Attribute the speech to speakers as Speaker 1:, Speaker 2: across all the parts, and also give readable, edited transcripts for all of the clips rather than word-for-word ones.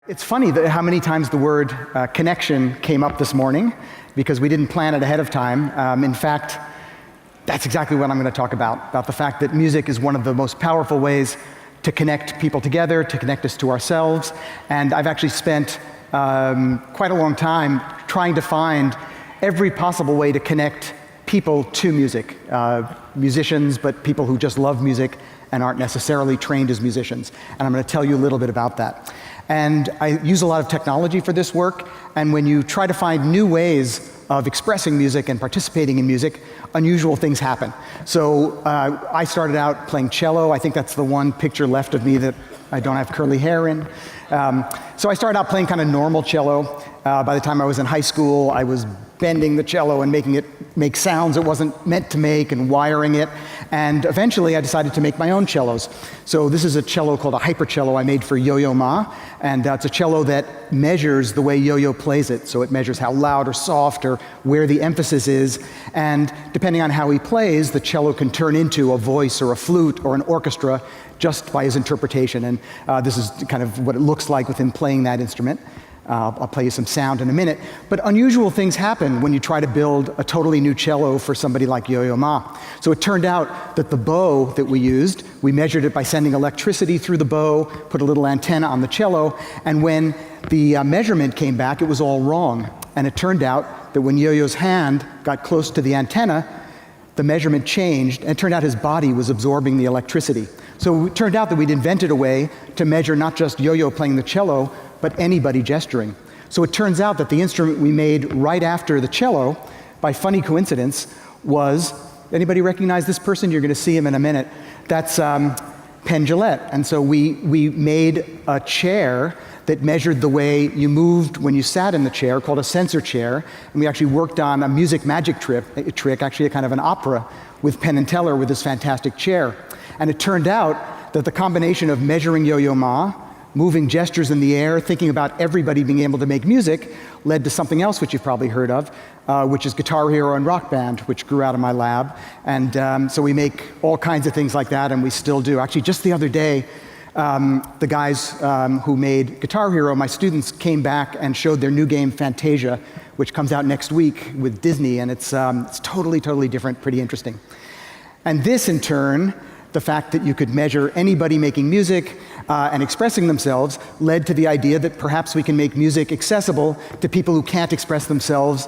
Speaker 1: It's funny that how many times the word connection came up this morning, because we didn't plan it ahead of time. In fact, that's exactly what I'm going to talk about the fact that music is one of the most powerful ways to connect people together, to connect us to ourselves. And I've actually spent quite a long time trying to find every possible way to connect people to music. Musicians, but people who just love music and aren't necessarily trained as musicians. And I'm going to tell you a little bit about that. And I use a lot of technology for this work, and when you try to find new ways of expressing music and participating in music, unusual things happen. So I started out playing cello. I think that's the one picture left of me that I don't have curly hair in. So I started out playing kind of normal cello. By the time I was in high school, I was bending the cello and making it make sounds it wasn't meant to make and wiring it. And eventually I decided to make my own cellos. So this is a cello called a hypercello I made for Yo-Yo Ma. And it's a cello that measures the way Yo-Yo plays it. So it measures how loud or soft or where the emphasis is. And depending on how he plays, the cello can turn into a voice or a flute or an orchestra just by his interpretation. And this is kind of what it looks like with him playing that instrument. I'll play you some sound in a minute. But unusual things happen when you try to build a totally new cello for somebody like Yo-Yo Ma. So it turned out that the bow that we used, we measured it by sending electricity through the bow, put a little antenna on the cello, and when the measurement came back, it was all wrong. And it turned out that when Yo-Yo's hand got close to the antenna, the measurement changed, and it turned out his body was absorbing the electricity. So it turned out that we'd invented a way to measure not just Yo-Yo playing the cello, but anybody gesturing. So it turns out that the instrument we made right after the cello, by funny coincidence, was, anybody recognize this person? You're going to see him in a minute. That's Penn Jillette. And so we made a chair that measured the way you moved when you sat in the chair, called a sensor chair. And we actually worked on a music magic trick, actually a kind of an opera with Penn and Teller with this fantastic chair. And it turned out that the combination of measuring Yo-Yo Ma, moving gestures in the air, thinking about everybody being able to make music, led to something else which you've probably heard of, which is Guitar Hero and Rock Band, which grew out of my lab. And so we make all kinds of things like that, and we still do. Actually, just the other day, the guys who made Guitar Hero, my students, came back and showed their new game, Fantasia, which comes out next week with Disney, and it's totally, totally different, pretty interesting. And this, in turn, the fact that you could measure anybody making music and expressing themselves led to the idea that perhaps we can make music accessible to people who can't express themselves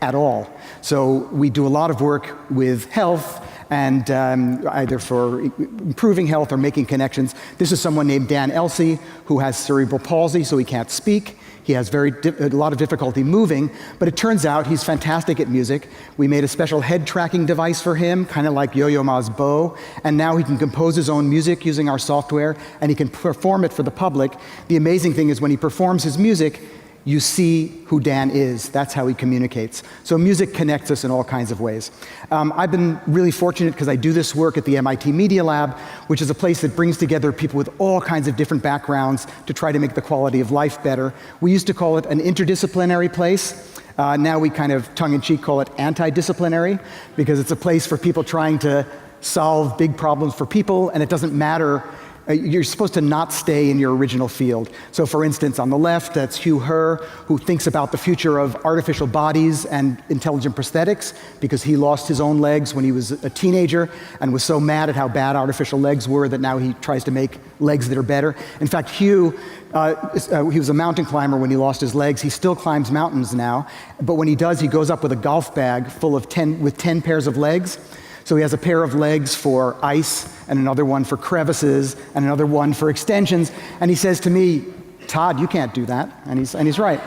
Speaker 1: at all. So we do a lot of work with health, and either for improving health or making connections. This is someone named Dan Elsey who has cerebral palsy, so he can't speak. He has a lot of difficulty moving, but it turns out he's fantastic at music. We made a special head tracking device for him, kind of like Yo-Yo Ma's bow, and now he can compose his own music using our software, and he can perform it for the public. The amazing thing is when he performs his music, you see who Dan is. That's how he communicates. So music connects us in all kinds of ways. I've been really fortunate because I do this work at the MIT Media Lab, which is a place that brings together people with all kinds of different backgrounds to try to make the quality of life better. We used to call it an interdisciplinary place. Now we kind of tongue-in-cheek call it anti-disciplinary, because it's a place for people trying to solve big problems for people, and it doesn't matter. You're supposed to not stay in your original field. So for instance, on the left, that's Hugh Herr, who thinks about the future of artificial bodies and intelligent prosthetics, because he lost his own legs when he was a teenager and was so mad at how bad artificial legs were that now he tries to make legs that are better. In fact, Hugh, he was a mountain climber when he lost his legs. He still climbs mountains now, but when he does, he goes up with a golf bag full of 10 pairs of legs. So he has a pair of legs for ice, and another one for crevices, and another one for extensions. And he says to me, "Todd, you can't do that." And he's right.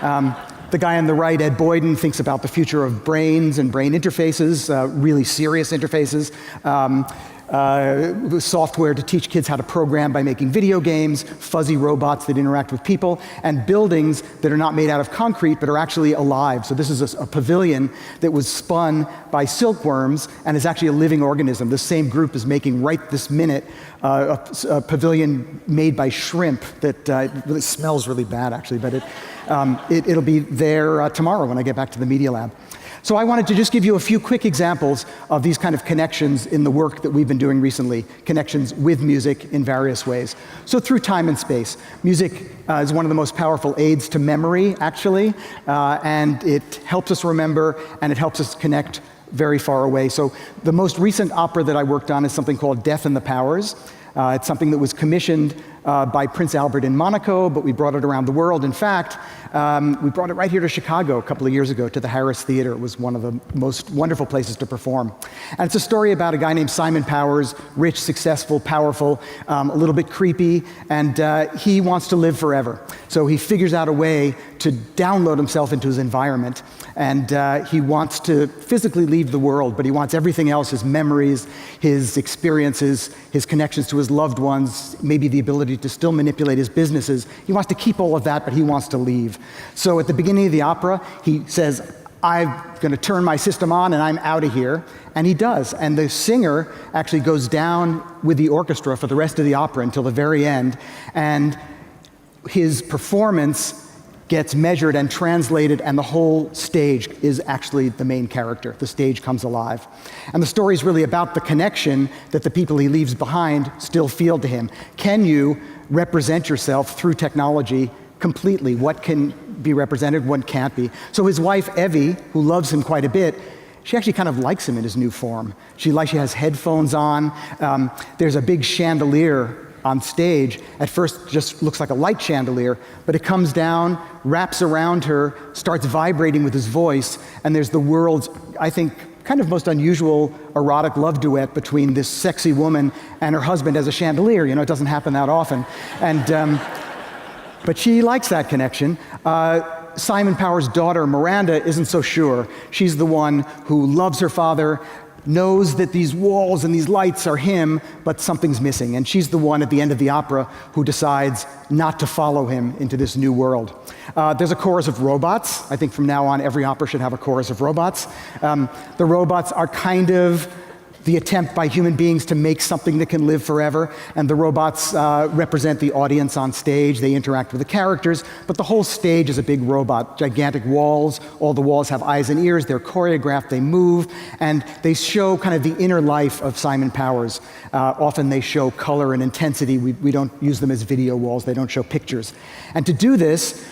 Speaker 1: The guy on the right, Ed Boyden, thinks about the future of brains and brain interfaces, really serious interfaces. Software to teach kids how to program by making video games, fuzzy robots that interact with people, and buildings that are not made out of concrete but are actually alive. So this is a pavilion that was spun by silkworms and is actually a living organism. The same group is making right this minute a pavilion made by shrimp that it smells really bad actually, but it'll be there tomorrow when I get back to the Media Lab. So I wanted to just give you a few quick examples of these kind of connections in the work that we've been doing recently, connections with music in various ways. So through time and space, music is one of the most powerful aids to memory, actually, and it helps us remember and it helps us connect very far away. So the most recent opera that I worked on is something called Death and the Powers. It's something that was commissioned by Prince Albert in Monaco, but we brought it around the world. In fact, we brought it right here to Chicago a couple of years ago to the Harris Theater. It was one of the most wonderful places to perform. And it's a story about a guy named Simon Powers, rich, successful, powerful, a little bit creepy, and he wants to live forever. So he figures out a way to download himself into his environment, and he wants to physically leave the world, but he wants everything else, his memories, his experiences, his connections to his loved ones, maybe the ability to still manipulate his businesses. He wants to keep all of that, but he wants to leave. So at the beginning of the opera, he says, I'm going to turn my system on and I'm out of here. And he does. And the singer actually goes down with the orchestra for the rest of the opera until the very end. And his performance gets measured and translated, and the whole stage is actually the main character. The stage comes alive. And the story is really about the connection that the people he leaves behind still feel to him. Can you represent yourself through technology completely? What can be represented, what can't be? So his wife, Evie, who loves him quite a bit, she actually kind of likes him in his new form. She has headphones on. There's a big chandelier on stage. At first just looks like a light chandelier, but it comes down, wraps around her, starts vibrating with his voice, and there's the world's, I think, kind of most unusual erotic love duet between this sexy woman and her husband as a chandelier. You know, it doesn't happen that often. And but she likes that connection. Simon Powers' daughter, Miranda, isn't so sure. She's the one who loves her father, knows that these walls and these lights are him, but something's missing. And she's the one at the end of the opera who decides not to follow him into this new world. There's a chorus of robots. I think from now on, every opera should have a chorus of robots. The robots are kind of the attempt by human beings to make something that can live forever, and the robots represent the audience on stage. They interact with the characters, but the whole stage is a big robot. Gigantic walls, all the walls have eyes and ears, they're choreographed, they move, and they show kind of the inner life of Simon Powers. Often they show color and intensity. We don't use them as video walls, they don't show pictures. And to do this,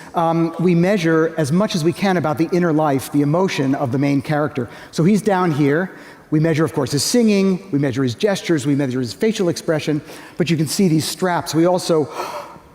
Speaker 1: we measure as much as we can about the inner life, the emotion of the main character. So he's down here. We measure, of course, his singing, we measure his gestures, we measure his facial expression, but you can see these straps. We also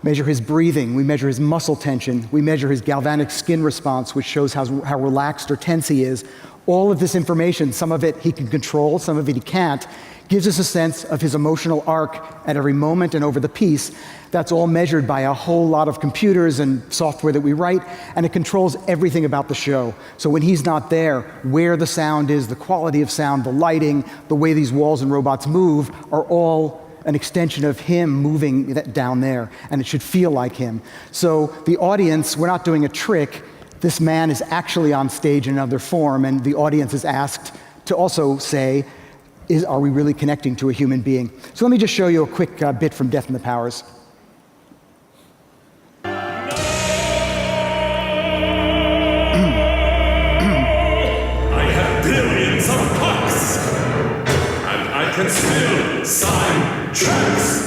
Speaker 1: measure his breathing, we measure his muscle tension, we measure his galvanic skin response, which shows how relaxed or tense he is. All of this information, some of it he can control, some of it he can't, gives us a sense of his emotional arc at every moment and over the piece. That's all measured by a whole lot of computers and software that we write, and it controls everything about the show. So when he's not there, where the sound is, the quality of sound, the lighting, the way these walls and robots move are all an extension of him moving down there, and it should feel like him. So the audience, we're not doing a trick. This man is actually on stage in another form, and the audience is asked to also say, are we really connecting to a human being? So let me just show you a quick bit from Death and the Powers.
Speaker 2: I can still sign tracks.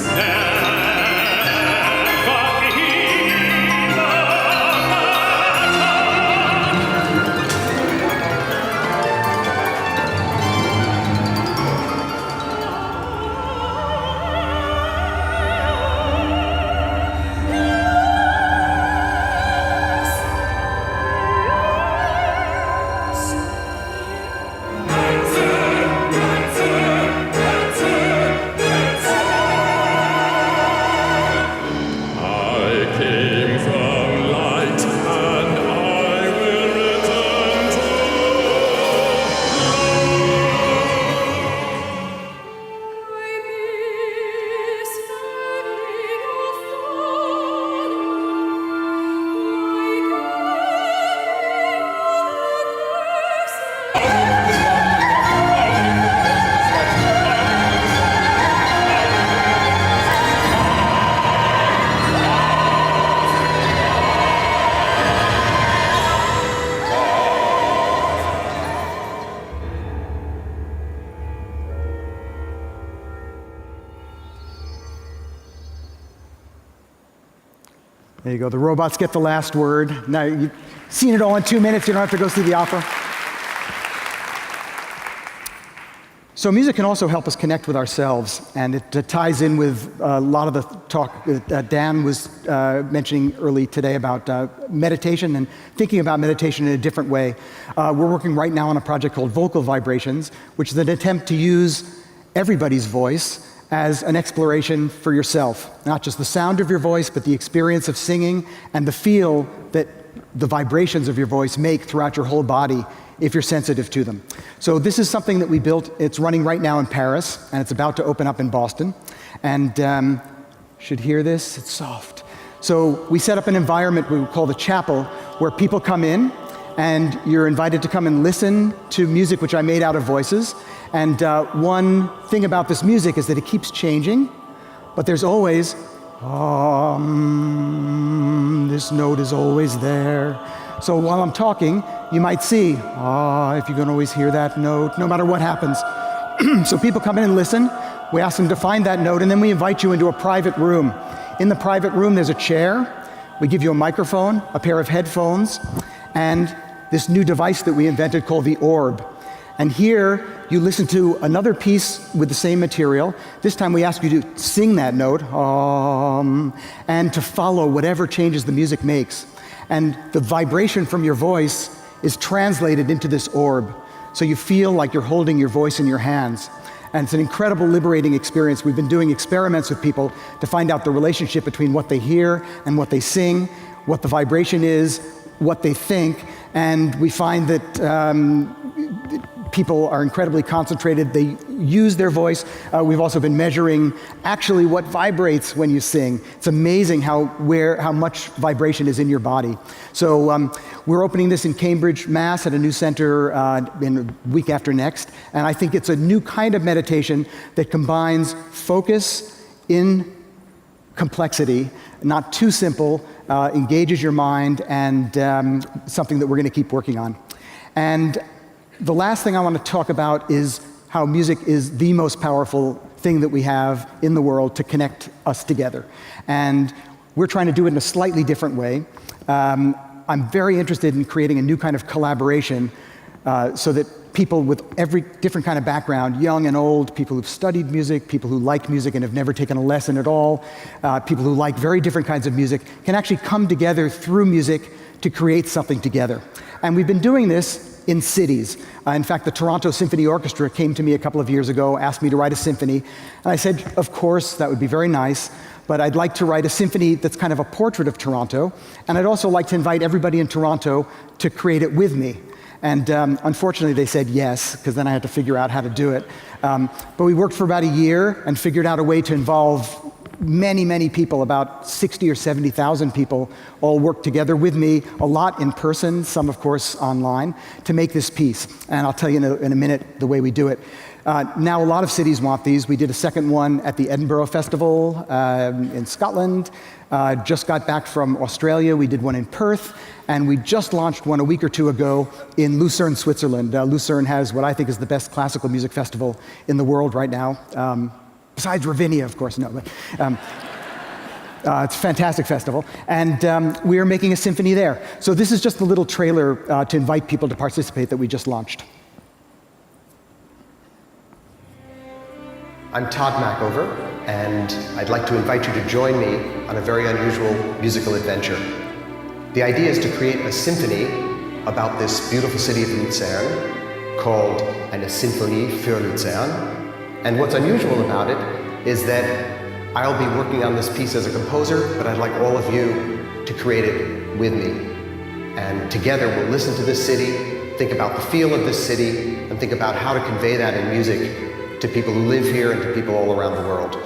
Speaker 1: There you go. The robots get the last word. Now, you've seen it all in 2 minutes. You don't have to go see the opera. So music can also help us connect with ourselves, and it ties in with a lot of the talk that Dan was mentioning early today about meditation and thinking about meditation in a different way. We're working right now on a project called Vocal Vibrations, which is an attempt to use everybody's voice as an exploration for yourself. Not just the sound of your voice, but the experience of singing and the feel that the vibrations of your voice make throughout your whole body if you're sensitive to them. So this is something that we built. It's running right now in Paris, and it's about to open up in Boston. And should hear this, it's soft. So we set up an environment we call the chapel, where people come in, and you're invited to come and listen to music which I made out of voices. And one thing about this music is that it keeps changing, but there's always, this note is always there. So while I'm talking, you might see, if you can always hear that note, no matter what happens. So people come in and listen. We ask them to find that note, and then we invite you into a private room. In the private room, there's a chair. We give you a microphone, a pair of headphones, and this new device that we invented called the orb. And here, you listen to another piece with the same material. This time we ask you to sing that note, and to follow whatever changes the music makes. And the vibration from your voice is translated into this orb. So you feel like you're holding your voice in your hands. And it's an incredible liberating experience. We've been doing experiments with people to find out the relationship between what they hear and what they sing, what the vibration is, what they think. And we find that people are incredibly concentrated. They use their voice. We've also been measuring actually what vibrates when you sing. It's amazing how much vibration is in your body. So we're opening this in Cambridge, Mass. at a new center in a week after next. And I think it's a new kind of meditation that combines focus in complexity, not too simple, engages your mind, and something that we're going to keep working on. And the last thing I want to talk about is how music is the most powerful thing that we have in the world to connect us together. And we're trying to do it in a slightly different way. I'm very interested in creating a new kind of collaboration so that people with every different kind of background, young and old, people who've studied music, people who like music and have never taken a lesson at all, people who like very different kinds of music, can actually come together through music to create something together. And we've been doing this in cities. In fact, the Toronto Symphony Orchestra came to me a couple of years ago, asked me to write a symphony. And I said, of course, that would be very nice, but I'd like to write a symphony that's kind of a portrait of Toronto. And I'd also like to invite everybody in Toronto to create it with me. And unfortunately, they said yes, because then I had to figure out how to do it. But we worked for about a year and figured out a way to involve many, many people, about 60 or 70,000 people, all worked together with me, a lot in person, some of course online, to make this piece. And I'll tell you in a minute the way we do it. Now a lot of cities want these. We did a second one at the Edinburgh Festival in Scotland. Just got back from Australia. We did one in Perth. And we just launched one a week or two ago in Lucerne, Switzerland. Lucerne has what I think is the best classical music festival in the world right now. Besides Ravinia, of course, no. But, it's a fantastic festival. And we are making a symphony there. So this is just a little trailer to invite people to participate that we just launched.
Speaker 3: I'm Todd Machover, and I'd like to invite you to join me on a very unusual musical adventure. The idea is to create a symphony about this beautiful city of Luzern called eine Symphonie für Luzern. And what's unusual about it is that I'll be working on this piece as a composer, but I'd like all of you to create it with me. And together we'll listen to this city, think about the feel of this city, and think about how to convey that in music to people who live here and to people all around the world.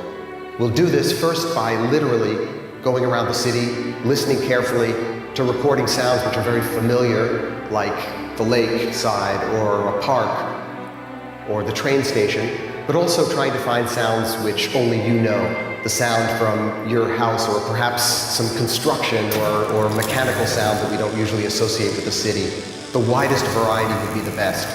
Speaker 3: We'll do this first by literally going around the city, listening carefully to recording sounds which are very familiar, like the lake side or a park or the train station, but also trying to find sounds which only you know. The sound from your house, or perhaps some construction or mechanical sound that we don't usually associate with the city. The widest variety would be the best.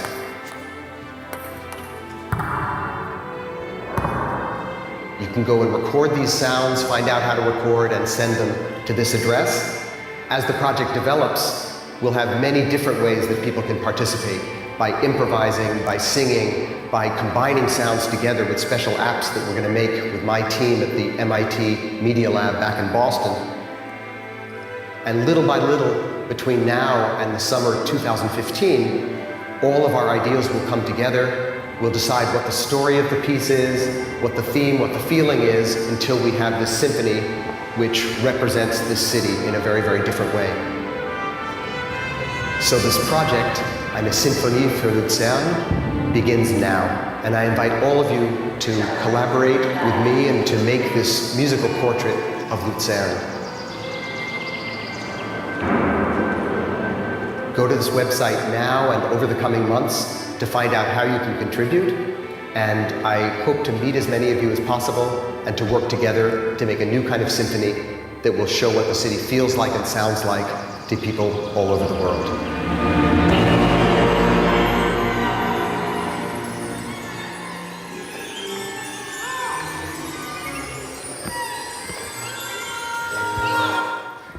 Speaker 3: You can go and record these sounds, find out how to record, and send them to this address. As the project develops, we'll have many different ways that people can participate, by improvising, by singing, by combining sounds together with special apps that we're going to make with my team at the MIT Media Lab back in Boston. And little by little, between now and the summer 2015, all of our ideas will come together. We'll decide what the story of the piece is, what the theme, what the feeling is, until we have this symphony which represents this city in a very, very different way. So this project, Eine Symphonie für Luzern, begins now. And I invite all of you to collaborate with me and to make this musical portrait of Luzern. Go to this website now and over the coming months to find out how you can contribute. And I hope to meet as many of you as possible and to work together to make a new kind of symphony that will show what the city feels like and sounds like to people all over the world.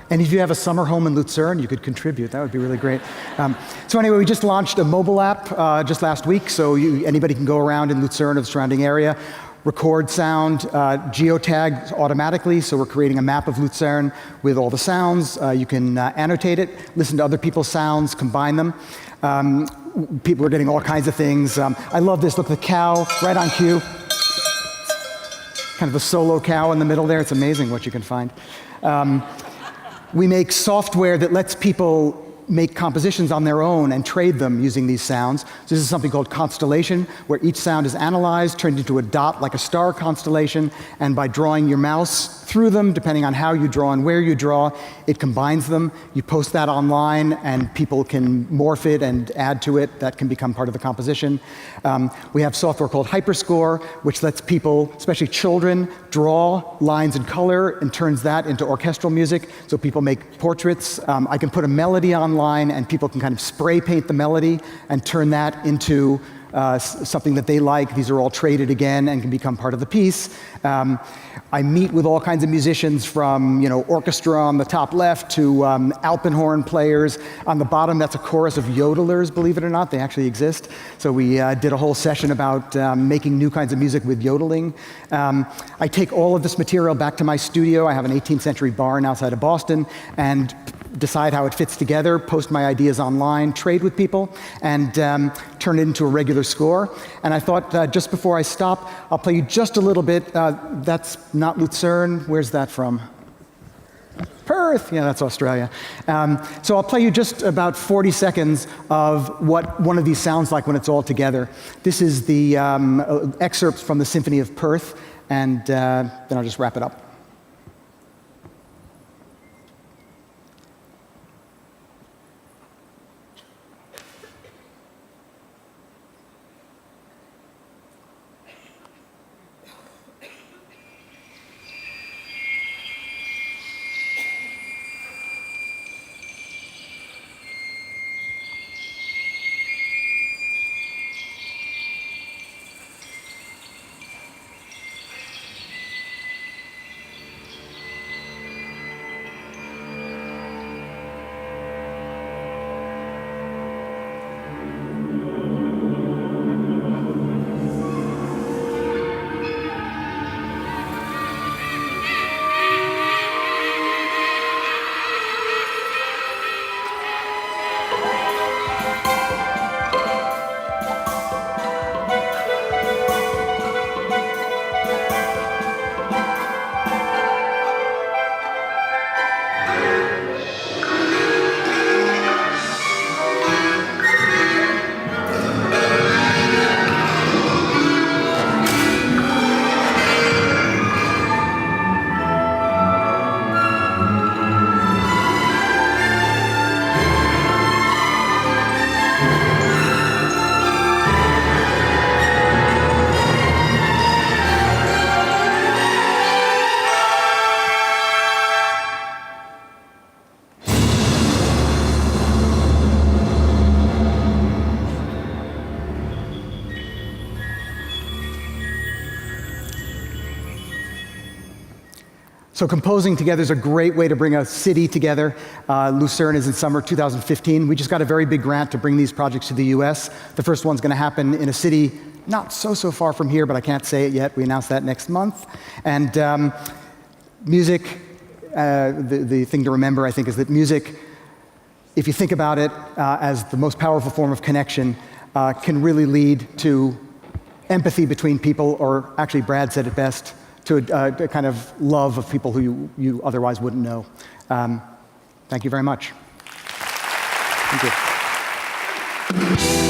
Speaker 1: And if you have a summer home in Lucerne, you could contribute. That would be really great. So anyway, we just launched a mobile app just last week, so anybody can go around in Lucerne or the surrounding area, record sound, geotag automatically, so we're creating a map of Lucerne with all the sounds. You can annotate it, listen to other people's sounds, combine them. People are getting all kinds of things. I love this, look, the cow, right on cue. Kind of a solo cow in the middle there. It's amazing what you can find. We make software that lets people make compositions on their own and trade them using these sounds. So this is something called constellation, where each sound is analyzed, turned into a dot like a star constellation, and by drawing your mouse through them, depending on how you draw and where you draw, it combines them. You post that online, and people can morph it and add to it. That can become part of the composition. We have software called Hyperscore, which lets people, especially children, draw lines in color and turns that into orchestral music, so people make portraits. I can put a melody online, and people can kind of spray paint the melody and turn that into something that they like. These are all traded again and can become part of the piece. I meet with all kinds of musicians, from orchestra on the top left to alpenhorn players. On the bottom, that's a chorus of yodelers, believe it or not. They actually exist. So we did a whole session about making new kinds of music with yodeling. I take all of this material back to my studio. I have an 18th century barn outside of Boston, and decide how it fits together, post my ideas online, trade with people, and turn it into a regular score. And I thought, just before I stop, I'll play you just a little bit. That's not Lucerne. Where's that from? Perth. Yeah, that's Australia. So I'll play you just about 40 seconds of what one of these sounds like when it's all together. This is the excerpts from the Symphony of Perth, and then I'll just wrap it up. So composing together is a great way to bring a city together. Lucerne is in summer 2015. We just got a very big grant to bring these projects to the US. The first one's going to happen in a city not so far from here, but I can't say it yet. We announce that next month. And music, the thing to remember, I think, is that music, if you think about it as the most powerful form of connection, can really lead to empathy between people, or actually Brad said it best, to a kind of love of people who you otherwise wouldn't know. Thank you very much. Thank you.